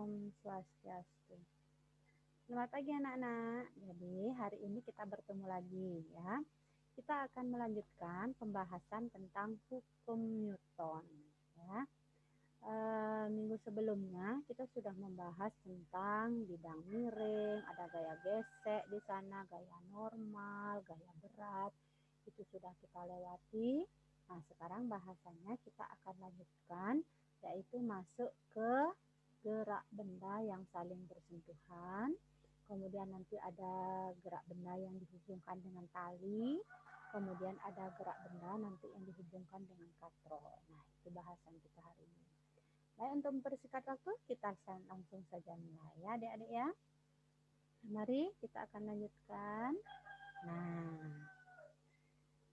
Om Swastiastu. Selamat pagi anak-anak. Jadi hari ini kita bertemu lagi ya. Kita akan melanjutkan pembahasan tentang hukum Newton ya. Minggu sebelumnya kita sudah membahas tentang bidang miring, ada gaya gesek di sana, gaya normal, gaya berat. Itu sudah kita lewati. Nah, sekarang bahasannya kita akan lanjutkan, yaitu masuk ke gerak benda yang saling bersentuhan. Kemudian nanti ada gerak benda yang dihubungkan dengan tali. Kemudian ada gerak benda nanti yang dihubungkan dengan katrol. Nah, itu bahasan kita hari ini. Baik, untuk mempersingkat waktu, kita langsung saja mulai ya adik-adik ya. Mari kita akan lanjutkan. Nah,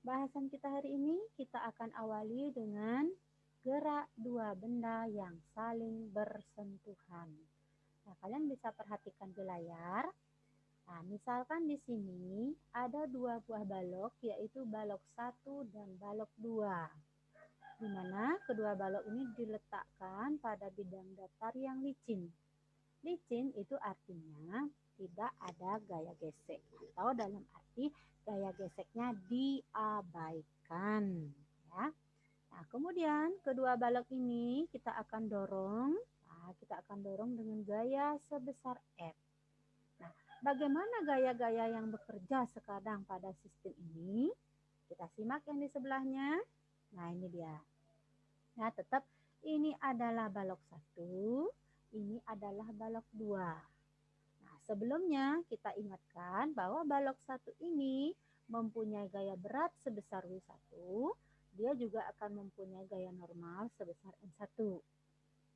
bahasan kita hari ini kita akan awali dengan gerak dua benda yang saling bersentuhan. Nah, kalian bisa perhatikan di layar. Nah, misalkan di sini ada dua buah balok, yaitu balok 1 dan balok 2. Di mana kedua balok ini diletakkan pada bidang datar yang licin. Licin itu artinya tidak ada gaya gesek, atau dalam arti gaya geseknya diabaikan ya. Nah, kemudian kedua balok ini kita akan dorong. Nah, kita akan dorong dengan gaya sebesar F. Nah, bagaimana gaya-gaya yang bekerja sekarang pada sistem ini? Kita simak yang di sebelahnya. Nah, ini dia. Nah, tetap ini adalah balok 1, ini adalah balok 2. Nah, sebelumnya kita ingatkan bahwa balok 1 ini mempunyai gaya berat sebesar W1, dia juga akan mempunyai gaya normal sebesar N1.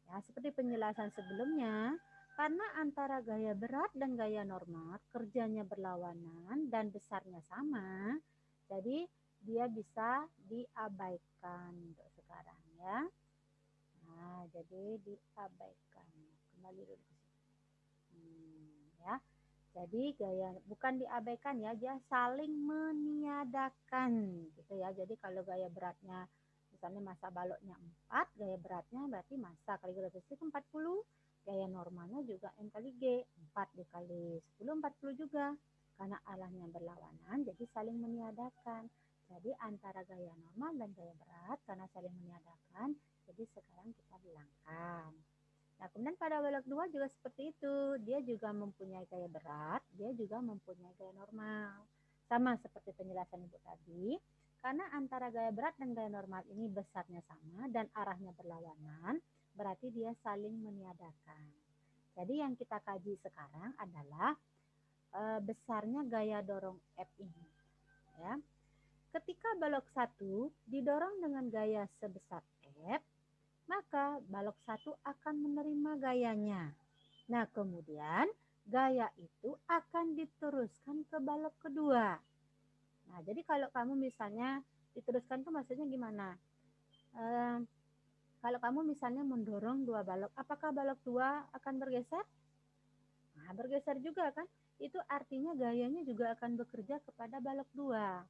Ya, seperti penjelasan sebelumnya, karena antara gaya berat dan gaya normal kerjanya berlawanan dan besarnya sama, jadi dia bisa diabaikan untuk sekarang ya. Nah, jadi diabaikan. Kembali dulu ke sini. Ya. Jadi gaya bukan diabaikan ya, dia saling meniadakan gitu ya. Jadi kalau gaya beratnya misalnya massa baloknya 4, gaya beratnya berarti massa kali gravitasi itu 40, gaya normalnya juga M kali G, 4 dikali 10 40 juga. Karena arahnya berlawanan jadi saling meniadakan. Jadi antara gaya normal dan gaya berat karena saling meniadakan, jadi sekarang kita hilangkan. Nah, kemudian pada balok 2 juga seperti itu. Dia juga mempunyai gaya berat, dia juga mempunyai gaya normal. Sama seperti penjelasan Ibu tadi, karena antara gaya berat dan gaya normal ini besarnya sama dan arahnya berlawanan, berarti dia saling meniadakan. Jadi yang kita kaji sekarang adalah besarnya gaya dorong F ini. Ya. Ketika balok 1 didorong dengan gaya sebesar F, maka balok 1 akan menerima gayanya. Nah, kemudian gaya itu akan diteruskan ke balok kedua. Nah, jadi kalau kamu misalnya diteruskan itu maksudnya gimana? Kalau kamu misalnya mendorong dua balok, apakah balok 2 akan bergeser? Nah, bergeser juga kan? Itu artinya gayanya juga akan bekerja kepada balok 2.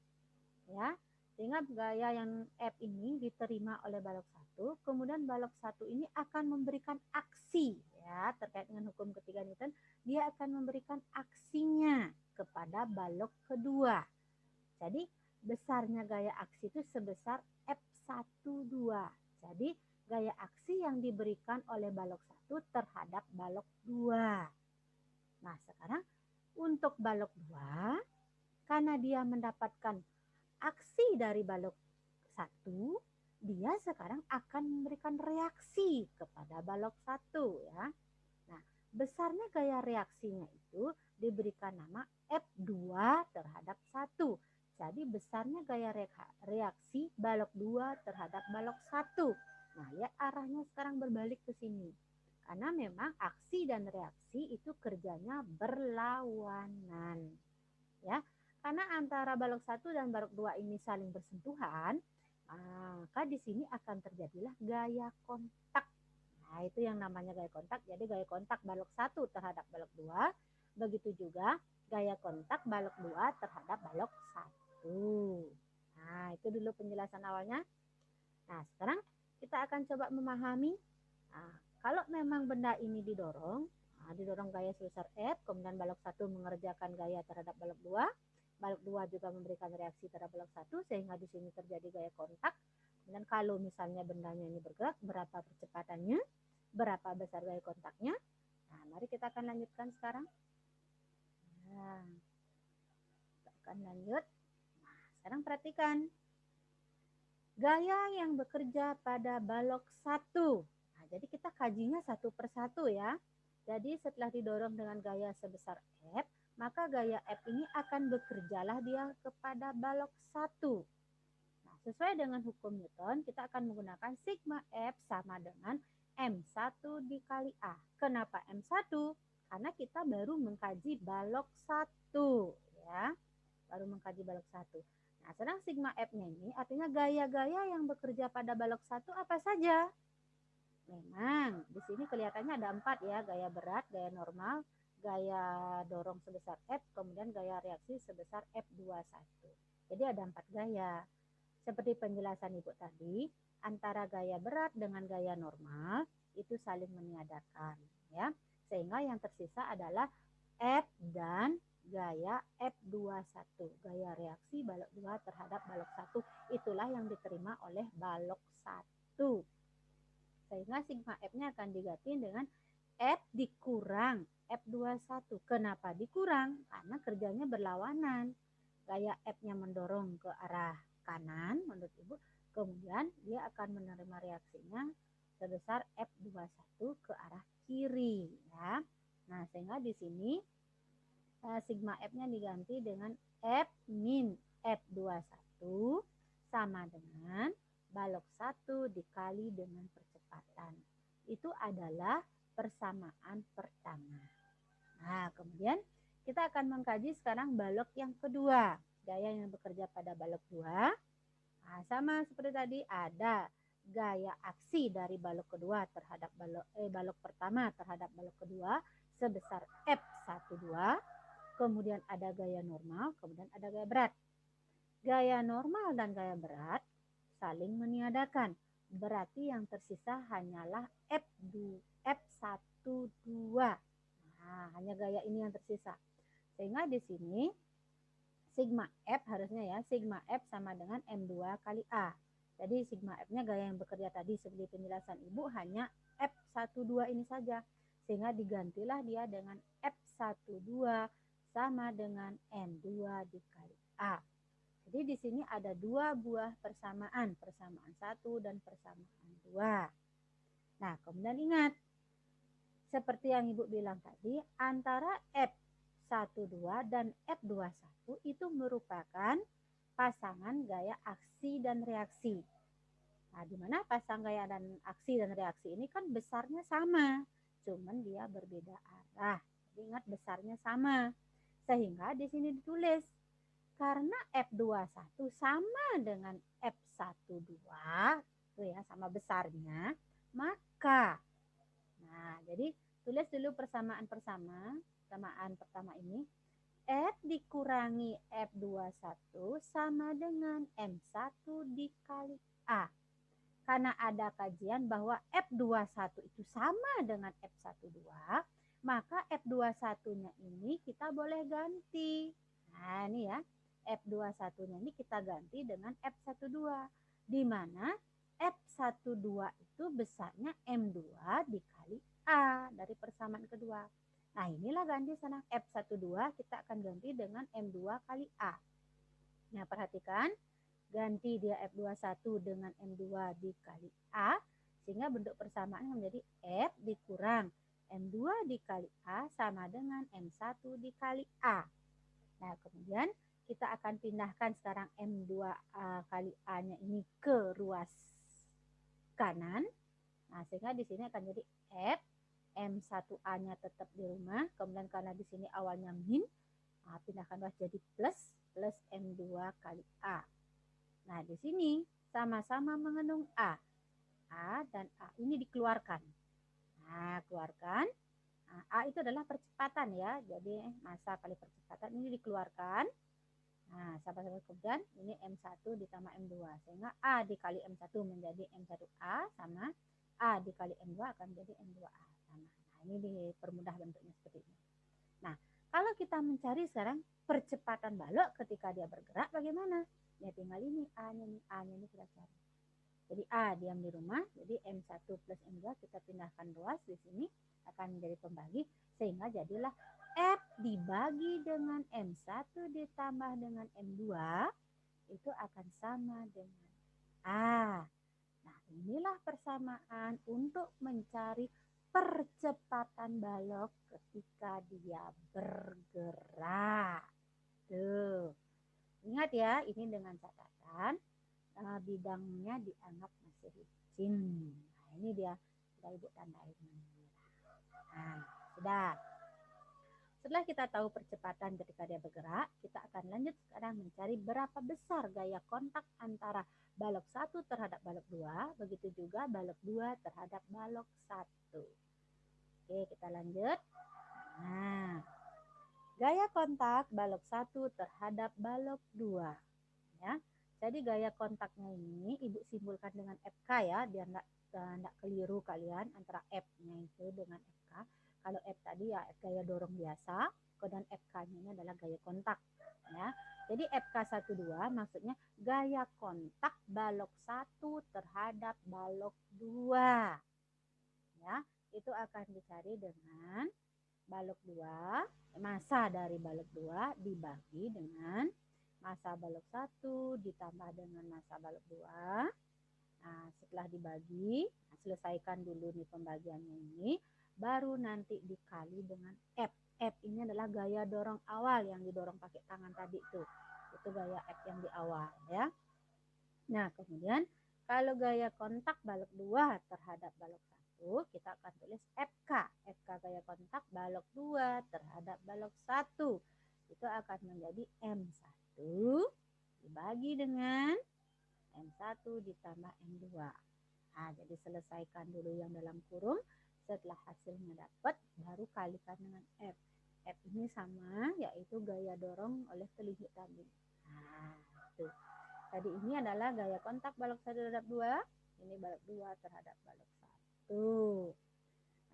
Ya. Sehingga gaya yang F ini diterima oleh balok 1, kemudian balok 1 ini akan memberikan aksi ya, terkait dengan hukum ketiga Newton, dia akan memberikan aksinya kepada balok kedua. Jadi besarnya gaya aksi itu sebesar F12. Jadi gaya aksi yang diberikan oleh balok 1 terhadap balok 2. Nah, sekarang untuk balok 2, karena dia mendapatkan aksi dari balok 1, dia sekarang akan memberikan reaksi kepada balok 1 ya. Nah, besarnya gaya reaksinya itu diberikan nama F2 terhadap 1. Jadi besarnya gaya reaksi balok 2 terhadap balok 1. Nah, ya arahnya sekarang berbalik ke sini. Karena memang aksi dan reaksi itu kerjanya berlawanan. Ya. Karena antara balok 1 dan balok 2 ini saling bersentuhan, maka di sini akan terjadilah gaya kontak. Nah, itu yang namanya gaya kontak. Jadi gaya kontak balok 1 terhadap balok 2, begitu juga gaya kontak balok 2 terhadap balok 1. Nah, itu dulu penjelasan awalnya. Nah, sekarang kita akan coba memahami kalau memang benda ini didorong, didorong gaya sebesar F, kemudian balok 1 mengerjakan gaya terhadap balok 2, balok 2 juga memberikan reaksi terhadap balok 1, sehingga di sini terjadi gaya kontak. Kemudian kalau misalnya bendanya ini bergerak, berapa percepatannya, berapa besar gaya kontaknya. Nah, mari kita akan lanjutkan sekarang. Nah, kita akan lanjut. Nah, sekarang perhatikan. Gaya yang bekerja pada balok 1. Nah, jadi kita kajinya satu persatu ya. Jadi setelah didorong dengan gaya sebesar F, maka gaya F ini akan bekerjalah dia kepada balok 1. Nah, sesuai dengan hukum Newton, kita akan menggunakan sigma F sama dengan M1 dikali A. Kenapa M1? Karena kita baru mengkaji balok 1 ya. Baru mengkaji balok 1. Nah, sedang sigma F-nya ini artinya gaya-gaya yang bekerja pada balok 1 apa saja? Memang di sini kelihatannya ada 4 ya, gaya berat, gaya normal, gaya dorong sebesar F, kemudian gaya reaksi sebesar F21. Jadi ada 4 gaya. Seperti penjelasan Ibu tadi, antara gaya berat dengan gaya normal itu saling meniadakan ya. Sehingga yang tersisa adalah F dan gaya F21, gaya reaksi balok 2 terhadap balok 1, itulah yang diterima oleh balok 1. Sehingga sigma F-nya akan diganti dengan F dikurang F21. Kenapa dikurang? Karena kerjanya berlawanan. Gaya F-nya mendorong ke arah kanan menurut Ibu, kemudian dia akan menerima reaksinya sebesar F21 ke arah kiri ya. Nah, sehingga di sini sigma F-nya diganti dengan F min F21 sama dengan balok 1 dikali dengan percepatan. Itu adalah persamaan pertama. Nah, kemudian kita akan mengkaji sekarang balok yang kedua. Gaya yang bekerja pada balok 2. Nah, sama seperti tadi, ada gaya aksi dari balok kedua terhadap balok pertama terhadap balok kedua sebesar F12. Kemudian ada gaya normal, kemudian ada gaya berat. Gaya normal dan gaya berat saling meniadakan. Berarti yang tersisa hanyalah F12. Nah, hanya gaya ini yang tersisa. Sehingga di sini sigma F harusnya ya, sigma F sama dengan M2 kali A. Jadi sigma F-nya gaya yang bekerja tadi seperti penjelasan Ibu hanya F12 ini saja. Sehingga digantilah dia dengan F12 sama dengan M2 dikali A. Jadi di sini ada dua buah persamaan 1 dan persamaan 2. Nah, kemudian ingat, seperti yang Ibu bilang tadi, antara F12 dan F21 itu merupakan pasangan gaya aksi dan reaksi. Nah, di mana pasang gaya dan aksi dan reaksi ini kan besarnya sama, cuman dia berbeda arah. Jadi ingat besarnya sama. Sehingga di sini ditulis karena F21 sama dengan F12 itu ya, sama besarnya, maka jadi tulis dulu persamaan pertama ini, F dikurangi F21 sama dengan M1 dikali A. Karena ada kajian bahwa F21 itu sama dengan F12, maka F21-nya ini kita boleh ganti. Nah, ini ya, F21-nya ini kita ganti dengan F12, di mana F12 itu besarnya M2 dikali A dari persamaan kedua. Nah, inilah ganti sana F12 kita akan ganti dengan M2 kali A. Nah, perhatikan, ganti dia F21 dengan M2 dikali A, sehingga bentuk persamaan menjadi F dikurang M2 dikali A sama dengan M1 dikali A. Nah, kemudian kita akan pindahkan sekarang M2 kali A-nya ini ke ruas kanan. Nah, sehingga di sini akan jadi F, M1A-nya tetap di rumah, kemudian karena di sini awalnya min, pindahkan ruas jadi plus M2 kali A. Nah, di sini sama-sama mengandung A. A dan A ini dikeluarkan. Nah, keluarkan. Nah, A itu adalah percepatan ya. Jadi massa kali percepatan ini dikeluarkan. Nah, sama-sama kemudian ini M1 ditambah M2. Sehingga A dikali M1 menjadi M1A sama A dikali M2 akan menjadi M2A. Nah, ini dipermudah bentuknya seperti ini. Nah, kalau kita mencari sekarang percepatan balok ketika dia bergerak bagaimana? Ya tinggal ini A-nya ini kita cari. Jadi A diam di rumah, jadi M1 plus M2 kita pindahkan ruas di sini akan menjadi pembagi sehingga jadilah F dibagi dengan M1 ditambah dengan M2 itu akan sama dengan A. Nah, inilah persamaan untuk mencari percepatan balok ketika dia bergerak. Tuh. Ingat ya, ini dengan catatan bidangnya dianggap masih licin. Nah, ini dia sudah Ibu tandain. Nah, sudah. Setelah kita tahu percepatan ketika dia bergerak, kita akan lanjut sekarang mencari berapa besar gaya kontak antara balok 1 terhadap balok 2, begitu juga balok 2 terhadap balok 1. Oke, kita lanjut. Nah, gaya kontak balok 1 terhadap balok 2. Ya. Jadi gaya kontaknya ini Ibu simpulkan dengan FK ya, biar enggak keliru kalian antara F-nya itu dengan FK. Kalau F tadi ya gaya dorong biasa, kemudian FK-nya ini adalah gaya kontak. Ya. Jadi FK12 maksudnya gaya kontak balok 1 terhadap balok 2. Ya, itu akan dicari dengan balok 2, masa dari balok 2 dibagi dengan masa balok 1 ditambah dengan masa balok 2. Nah, setelah dibagi, selesaikan dulu nih pembagiannya ini, baru nanti dikali dengan F. F ini adalah gaya dorong awal yang didorong pakai tangan tadi tuh. Itu gaya F yang di awal ya. Nah, kemudian kalau gaya kontak balok 2 terhadap balok 1, kita akan tulis FK. FK gaya kontak balok 2 terhadap balok 1. Itu akan menjadi M1 dibagi dengan M1 ditambah M2. Nah, jadi selesaikan dulu yang dalam kurung. Setelah hasilnya dapat, baru kalikan dengan F. F ini sama, yaitu gaya dorong oleh kelihit tadi. Nah, itu. Tadi ini adalah gaya kontak balok 1 terhadap 2. Ini balok 2 terhadap balok 1.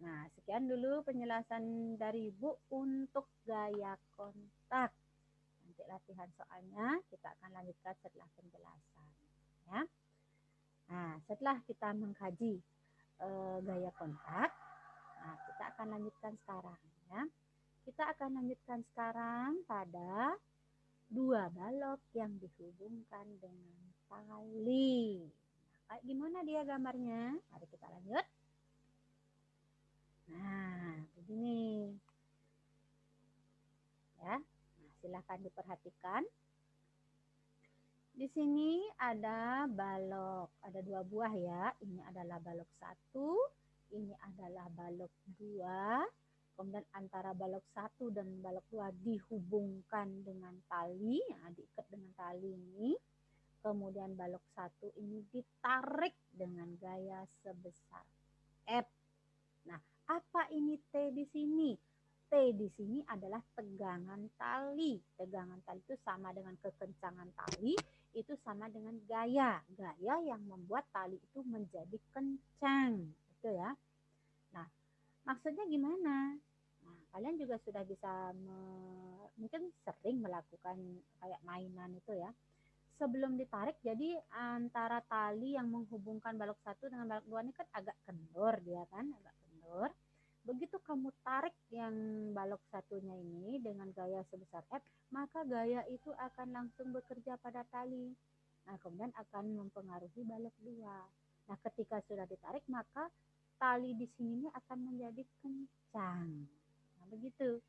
Nah, sekian dulu penjelasan dari Ibu untuk gaya kontak. Nanti latihan soalnya kita akan lanjutkan setelah penjelasan. Ya. Nah, setelah kita mengkaji gaya kontak, nah kita akan lanjutkan sekarang. Ya. Kita akan lanjutkan sekarang pada dua balok yang dihubungkan dengan tali. Nah, kayak gimana dia gambarnya? Mari kita lanjut. Nah, begini. Ya. Nah, silakan diperhatikan. Di sini ada balok, ada 2 buah ya. Ini adalah balok 1, ini adalah balok 2. Kemudian antara balok 1 dan balok 2 dihubungkan dengan tali, ya, diikat dengan tali ini. Kemudian balok 1 ini ditarik dengan gaya sebesar F. Nah, apa ini T di sini? T di sini adalah tegangan tali. Tegangan tali itu sama dengan kekencangan tali, itu sama dengan gaya. Gaya yang membuat tali itu menjadi kencang. Gitu ya. Nah, maksudnya gimana? Nah, kalian juga sudah bisa mungkin sering melakukan kayak mainan itu ya. Sebelum ditarik, jadi antara tali yang menghubungkan balok 1 dengan balok 2 ini kan agak kendor dia kan, agak kendor. Begitu kamu tarik yang balok satunya ini dengan gaya sebesar F, maka gaya itu akan langsung bekerja pada tali. Nah, kemudian akan mempengaruhi balok 2. Nah, ketika sudah ditarik, maka tali di sini akan menjadi kencang. Nah, begitu.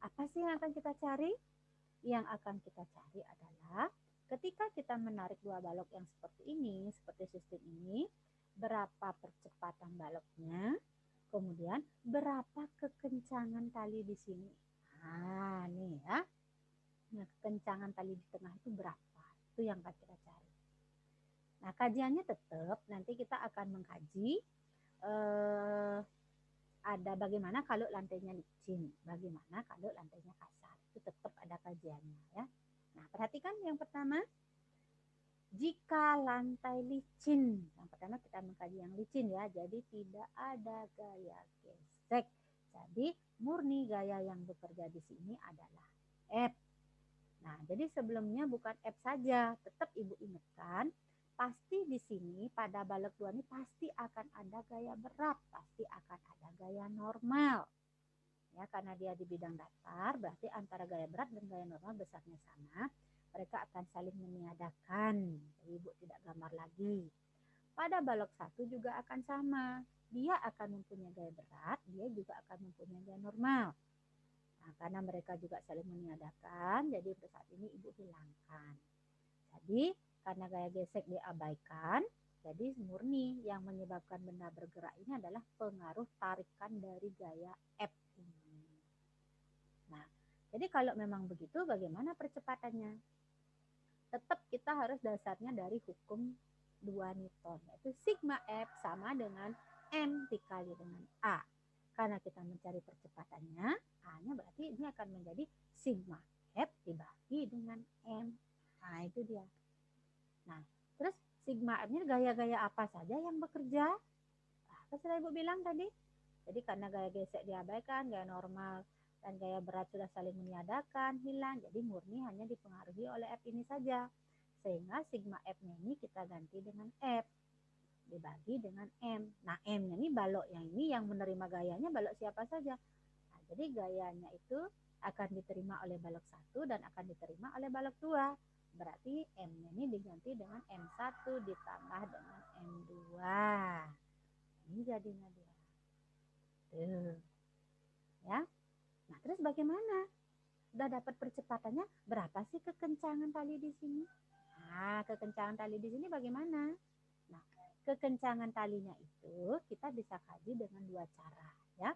Apa sih yang akan kita cari? Yang akan kita cari adalah ketika kita menarik dua balok yang seperti ini, seperti sistem ini, berapa percepatan baloknya, kemudian berapa kekencangan tali di sini. Nah, nih ya. Nah, kekencangan tali di tengah itu berapa? Itu yang akan kita cari. Nah, kajiannya tetap nanti kita akan mengkaji ada bagaimana kalau lantainya licin, bagaimana kalau lantainya kasar. Itu tetap ada kajiannya ya. Nah, perhatikan yang pertama. Jika lantai licin, yang pertama kita mengkaji yang licin ya, jadi tidak ada gaya gesek. Jadi murni gaya yang bekerja di sini adalah F. Nah, jadi sebelumnya bukan F saja, tetap Ibu ingatkan, pasti di sini pada balok 2 ini pasti akan ada gaya berat, pasti akan ada gaya normal. Ya, karena dia di bidang datar, berarti antara gaya berat dan gaya normal besarnya sama, mereka akan saling meniadakan. Jadi Ibu tidak gambar lagi. Pada balok 1 juga akan sama. Dia akan mempunyai gaya berat, dia juga akan mempunyai gaya normal. Nah, karena mereka juga saling meniadakan, jadi untuk saat ini Ibu hilangkan. Jadi, karena gaya gesek diabaikan, jadi murni yang menyebabkan benda bergerak ini adalah pengaruh tarikan dari gaya F ini. Nah, jadi kalau memang begitu, bagaimana percepatannya? Tetap kita harus dasarnya dari hukum 2 Newton, yaitu sigma F sama dengan M dikali dengan A. Karena kita mencari percepatannya, A-nya berarti ini akan menjadi sigma F dibagi dengan M. Nah, itu dia. Nah, terus sigma F ini gaya-gaya apa saja yang bekerja? Apa sudah Ibu bilang tadi? Jadi karena gaya gesek diabaikan, gaya normal dan gaya berat sudah saling meniadakan, hilang. Jadi murni hanya dipengaruhi oleh F ini saja. Sehingga sigma F-nya ini kita ganti dengan F. Dibagi dengan M. Nah, M-nya ini balok yang ini yang menerima gayanya balok siapa saja. Nah, jadi gayanya itu akan diterima oleh balok 1 dan akan diterima oleh balok 2. Berarti M-nya ini diganti dengan M1 ditambah dengan M2. Ini jadinya dia. Tuh. Ya. Nah, terus bagaimana? Sudah dapat percepatannya, berapa sih kekencangan tali di sini? Nah, kekencangan tali di sini bagaimana? Nah, kekencangan talinya itu kita bisa kaji dengan dua cara, ya.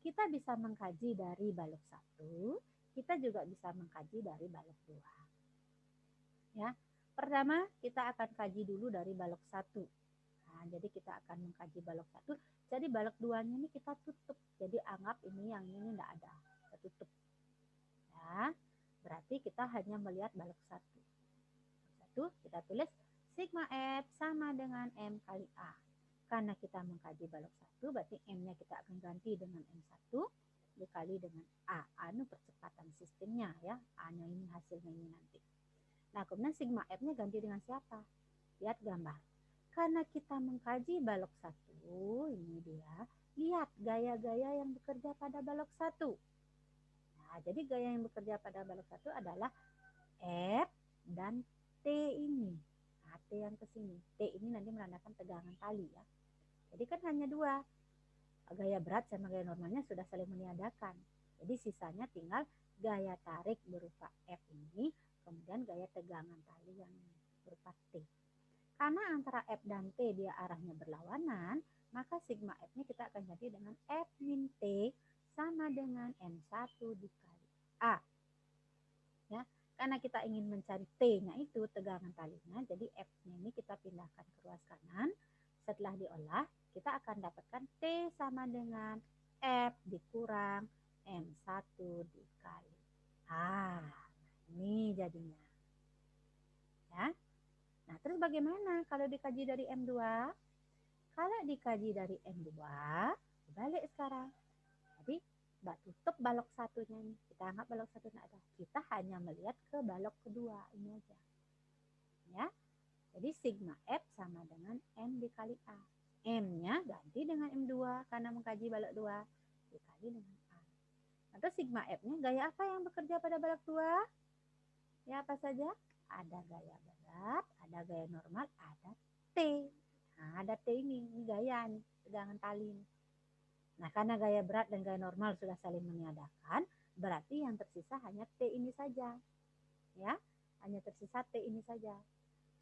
Kita bisa mengkaji dari balok 1, kita juga bisa mengkaji dari balok 2. Ya. Pertama, kita akan kaji dulu dari balok 1. Nah, jadi kita akan mengkaji balok 1. Jadi balok 2-nya ini kita tutup. Jadi anggap ini yang ini tidak ada. Kita tutup. Ya. Berarti kita hanya melihat balok 1. Kita tulis sigma F sama dengan M kali A. Karena kita mengkaji balok 1, berarti M-nya kita akan ganti dengan M1 dikali dengan A. Anu percepatan sistemnya ya. A-nya ini hasilnya ini nanti. Nah, kemudian sigma F-nya ganti dengan siapa? Lihat gambar. Karena kita mengkaji balok 1, ini dia. Lihat gaya-gaya yang bekerja pada balok 1. Nah, jadi gaya yang bekerja pada balok 1 adalah F dan T ini. Nah, T yang ke sini. T ini nanti menandakan tegangan tali ya. Jadi kan hanya dua. Gaya berat sama gaya normalnya sudah saling meniadakan. Jadi sisanya tinggal gaya tarik berupa F ini, kemudian gaya tegangan tali yang berupa T. Karena antara F dan T dia arahnya berlawanan, maka sigma F-nya kita akan ganti dengan F min T sama dengan M1 dikali A. Ya, karena kita ingin mencari T-nya itu tegangan talinya, jadi F-nya ini kita pindahkan ke ruas kanan. Setelah diolah, kita akan dapatkan T sama dengan F dikurang M1 dikali A. Ini jadinya. Ya. Nah, terus bagaimana kalau dikaji dari M2? Kalau dikaji dari M2, balik sekarang. Jadi, Mbak tutup balok satunya ini. Kita anggap balok satunya ada. Kita hanya melihat ke balok kedua. Ini aja. Ya. Jadi, sigma F sama dengan M dikali A. M-nya ganti dengan M2 karena mengkaji balok 2. Dikali dengan A. Atau sigma F-nya gaya apa yang bekerja pada balok 2? Ya, apa saja? Ada gaya berat, ada gaya normal, ada T. Nah, ada T ini gaya nih, tegangan tali ini. Nah, karena gaya berat dan gaya normal sudah saling meniadakan, berarti yang tersisa hanya T ini saja. Ya, hanya tersisa T ini saja.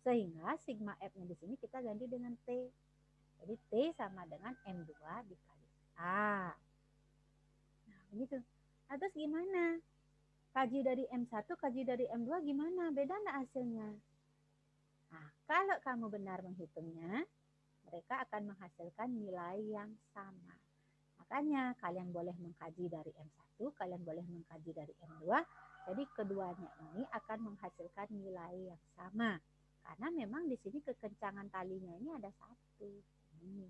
Sehingga sigma F-nya di sini kita ganti dengan T. Jadi T sama dengan M2 dikali A. Nah, begitu. Nah, terus gimana? Kaji dari M1, kaji dari M2 gimana? Beda enggak hasilnya? Nah, kalau kamu benar menghitungnya, mereka akan menghasilkan nilai yang sama. Makanya kalian boleh mengkaji dari M1, kalian boleh mengkaji dari M2. Jadi keduanya ini akan menghasilkan nilai yang sama. Karena memang di sini kekencangan talinya ini ada 1. Ini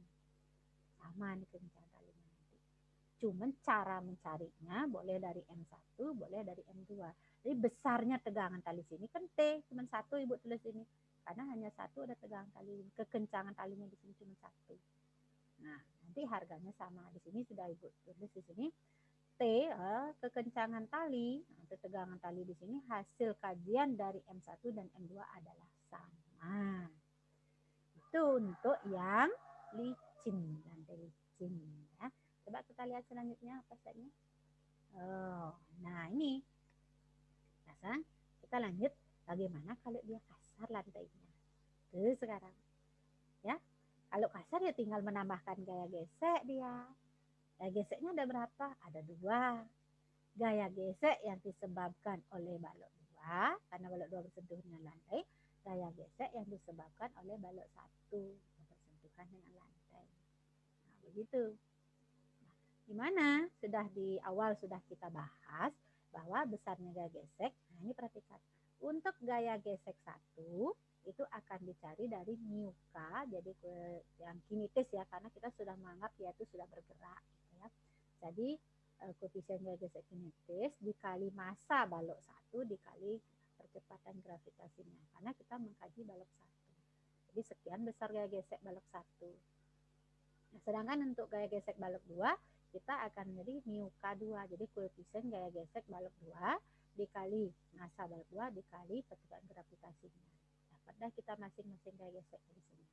sama nih kekencangan talinya nanti. Cuman cara mencarinya boleh dari M1, boleh dari M2. Jadi besarnya tegangan tali sini kan T, cuma 1 Ibu tulis ini. Karena hanya 1 ada tegangan tali, kekencangan talinya di sini cuma 1. Nah, nanti harganya sama. Di sini sudah Ibu tulis di sini T, kekencangan tali, atau tegangan tali di sini hasil kajian dari M1 dan M2 adalah sama. Itu untuk yang licin, lantai licin ya. Coba kita lihat selanjutnya apa saja. Oh, nah ini. Nah, sekarang kita lanjut bagaimana kalau dia kasar lantainya. Tuh sekarang. Ya. Kalau kasar ya tinggal menambahkan gaya gesek dia. Gaya geseknya ada berapa? Ada 2. Gaya gesek yang disebabkan oleh balok 2, karena balok 2 bersentuh dengan lantai. Gaya gesek yang disebabkan oleh balok 1, bersentuhan dengan lantai. Nah, begitu. Nah, gimana? Sudah di awal sudah kita bahas bahwa besarnya gaya gesek. Nah, ini perhatikan. Untuk gaya gesek 1, itu akan dicari dari mu K, jadi yang kinitis ya, karena kita sudah menganggap dia itu sudah bergerak. Gitu ya. Jadi koefisien gaya gesek kinitis dikali massa balok 1 dikali percepatan gravitasinya, karena kita mengkaji balok 1. Jadi sekian besar gaya gesek balok 1. Nah, sedangkan untuk gaya gesek balok 2 kita akan menjadi mu K2, jadi koefisien gaya gesek balok 2 dikali massa balok 2 dikali percepatan gravitasinya. Dapatlah kita masing-masing gaya gesek di sini.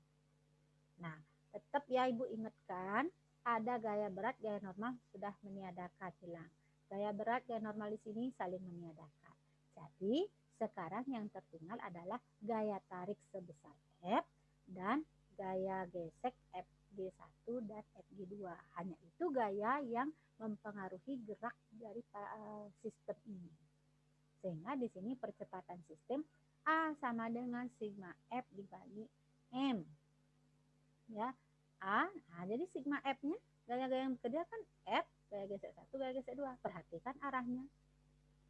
Nah, tetap ya Ibu ingatkan, ada gaya berat, gaya normal sudah meniadakan, hilang. Gaya berat, gaya normal di sini saling meniadakan. Jadi, sekarang yang tertinggal adalah gaya tarik sebesar F dan gaya gesek FG1 dan FG2. Hanya itu gaya yang mempengaruhi gerak dari sistem ini. Sehingga di sini percepatan sistem A sama dengan sigma F dibagi M. Ya, A. Nah, jadi sigma F-nya gaya-gaya yang bekerja kan F, gaya gesek 1, gaya gesek 2. Perhatikan arahnya.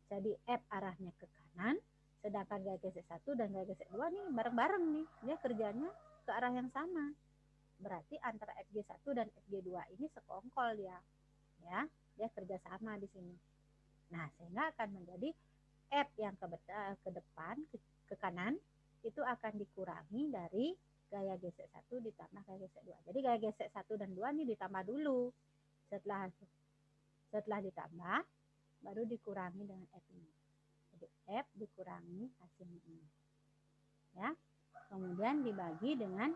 Jadi F arahnya ke kanan, sedangkan gaya gesek 1 dan gaya gesek 2 nih bareng-bareng nih. Dia kerjanya ke arah yang sama. Berarti antara FG1 dan FG2 ini sekongkol dia. Ya, dia kerja sama di sini. Nah, sehingga akan menjadi F yang ke depan, ke kanan, itu akan dikurangi dari gaya gesek 1 ditambah gaya gesek 2. Jadi gaya gesek 1 dan 2 ini ditambah dulu. Setelah ditambah, baru dikurangi dengan F ini. Jadi F dikurangi hasilnya ini. Ya. Kemudian dibagi dengan,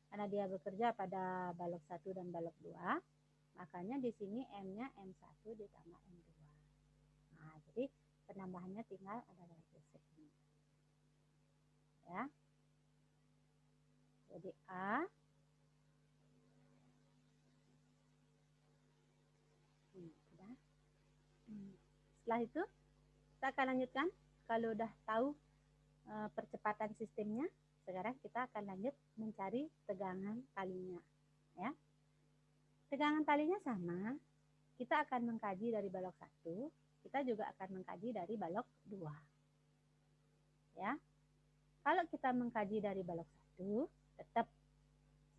karena dia bekerja pada balok 1 dan balok 2, makanya di sini M-nya M1 ditambah M2. Nah, jadi penambahannya tinggal ada gaya gesek ini. Ya. Jadi A sudah. Setelah itu kita akan lanjutkan. Kalau udah tahu percepatan sistemnya, sekarang kita akan lanjut mencari tegangan talinya. Ya. Tegangan talinya sama. Kita akan mengkaji dari balok 1, kita juga akan mengkaji dari balok 2. Ya. Kalau kita mengkaji dari balok 1, tetap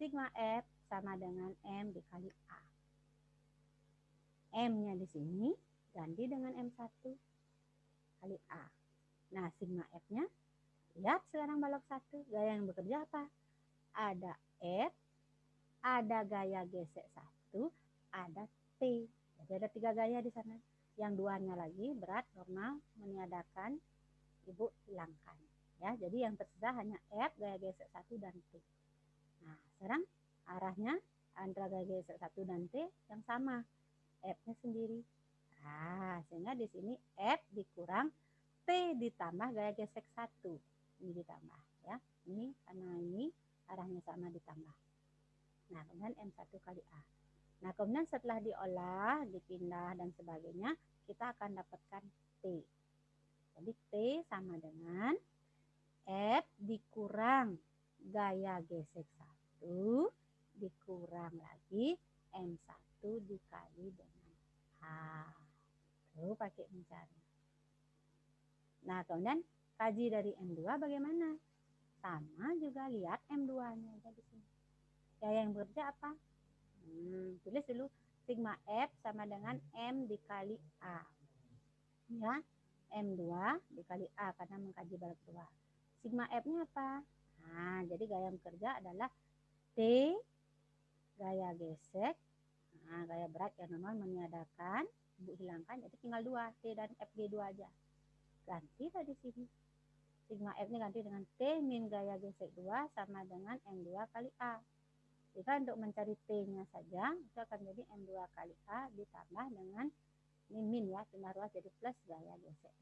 sigma F sama dengan M dikali A. M-nya di sini ganti dengan M1 kali A. Nah, sigma F-nya, lihat sekarang balok 1, gaya yang bekerja apa? Ada F, ada gaya gesek 1, ada T. Jadi ada 3 gaya di sana. Yang 2-nya lagi berat, normal, meniadakan, Ibu hilangkan. Ya, jadi yang tersisa hanya F, gaya gesek 1, dan T. Nah, sekarang arahnya antara gaya gesek 1 dan T yang sama. F-nya sendiri. Nah, sehingga di sini F dikurang T ditambah gaya gesek 1. Ini ditambah. Ya, ini karena ini arahnya sama ditambah. Nah, kemudian M1 kali A. Nah, kemudian setelah diolah, dipindah, dan sebagainya, kita akan dapatkan T. Jadi T sama dengan F dikurang gaya gesek 1 dikurang lagi M1 dikali dengan A. Tuh pakai mencari. Nah, kemudian kaji dari M2 bagaimana? Sama juga lihat M2-nya aja di sini. Gaya yang bekerja apa? Tulis dulu sigma F sama dengan M dikali A. Ya, M2 dikali A karena mengkaji balok 2. Sigma F-nya apa? Nah, jadi gaya yang bekerja adalah T gaya gesek. Nah, gaya berat yang normal meniadakan, Ibu hilangkan, jadi tinggal 2, T dan FG2 aja. Ganti tadi sini. Sigma F-nya ganti dengan T min gaya gesek 2 sama dengan M2 kali A. Jika untuk mencari T-nya saja, itu akan jadi M2 kali A ditambah dengan min ya, pindah ruas jadi plus gaya gesek.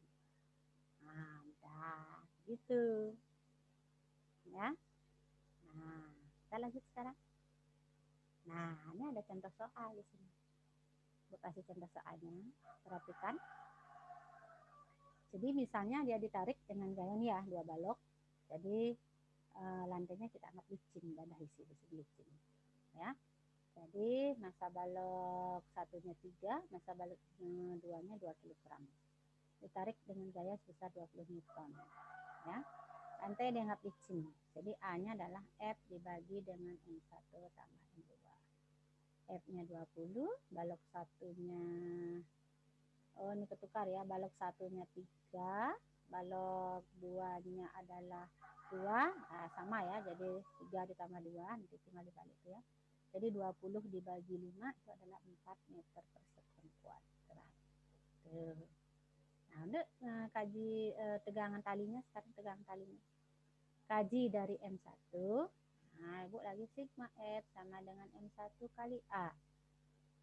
Nah, udah gitu. Ya. Nah, kita lanjut sekarang. Nah, ini ada contoh soal di sini. Gue kasih contoh soalnya, perhatikan. Jadi misalnya dia ditarik dengan gaya ini ya, 2 balok. Jadi lantainya kita anggap licin, dan isi licin. Ya. Jadi massa balok satunya 3, massa balok 2-nya 2 kg. Ditarik dengan gaya sebesar 20 Newton. Ya. Lantai dianggap licin. Jadi A-nya adalah F dibagi dengan M1 tambah M2. F-nya 20, balok satunya, oh ini ketukar ya, balok satunya 3, balok 2-nya adalah 2, nah, sama ya, jadi 3 ditambah 2, nanti tinggal dibalik ya. Jadi 20 dibagi 5 itu adalah 4 meter persegi kuadrat. Tuh. Nah, untuk kaji tegangan talinya, sekarang tegangan talinya. Kaji dari M1, nah Ibu lagi sigma F sama dengan M1 kali A.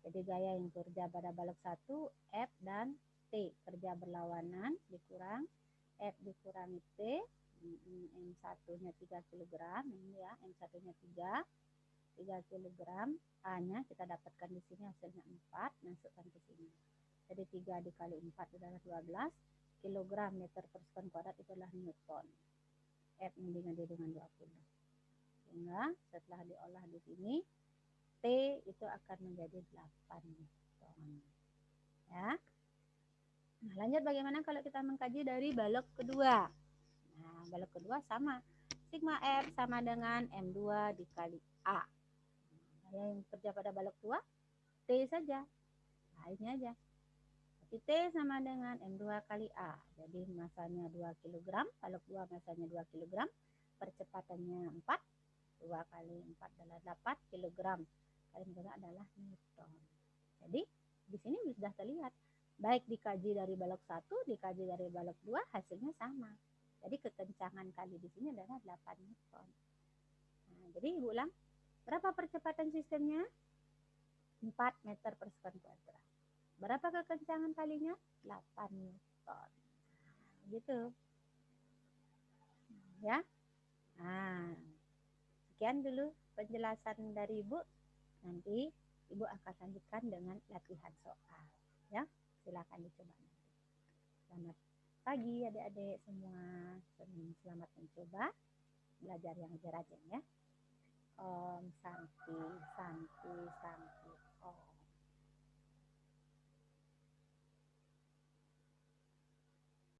Jadi gaya yang kerja pada balok 1, F dan T. Kerja berlawanan, dikurang F dikurangi T, M1-nya 3 kg, ini ya, M1-nya 3 kg, A-nya kita dapatkan di sini hasilnya 4, masukkan ke sini. Jadi 3 dikali 4 adalah 12 kg meter persegi kuadrat, itu adalah Newton. F-nya dengan 20. Sehingga setelah diolah di sini, T itu akan menjadi 8 Newton. Ya. Nah, lanjut bagaimana kalau kita mengkaji dari balok kedua? Nah, balok kedua sama. Sigma F sama dengan M2 dikali A. Nah, yang kerja pada balok 2, T saja. Nah, ini aja. Jadi T sama dengan M2 kali A. Jadi massanya 2 kg, balok 2 massanya 2 kg, percepatannya 4, 2 kali 4 adalah 8 kg. Kali adalah Newton. Jadi di sini sudah terlihat, baik dikaji dari balok 1, dikaji dari balok 2, hasilnya sama. Jadi kekencangan kali di sini adalah 8 Newton. Nah, jadi Ibu ulang, berapa percepatan sistemnya? 4 meter persegi kuadrat. Berapa kekencangan kalinya? 8 Newton. Nah, gitu. Ya. Nah, sekian dulu penjelasan dari Ibu. Nanti Ibu akan lanjutkan dengan latihan soal. Ya, silakan dicoba nanti. Selamat pagi adik-adik semua. Selamat mencoba. Belajar yang rajin ya. Om Santi, Santi, Santi. Om.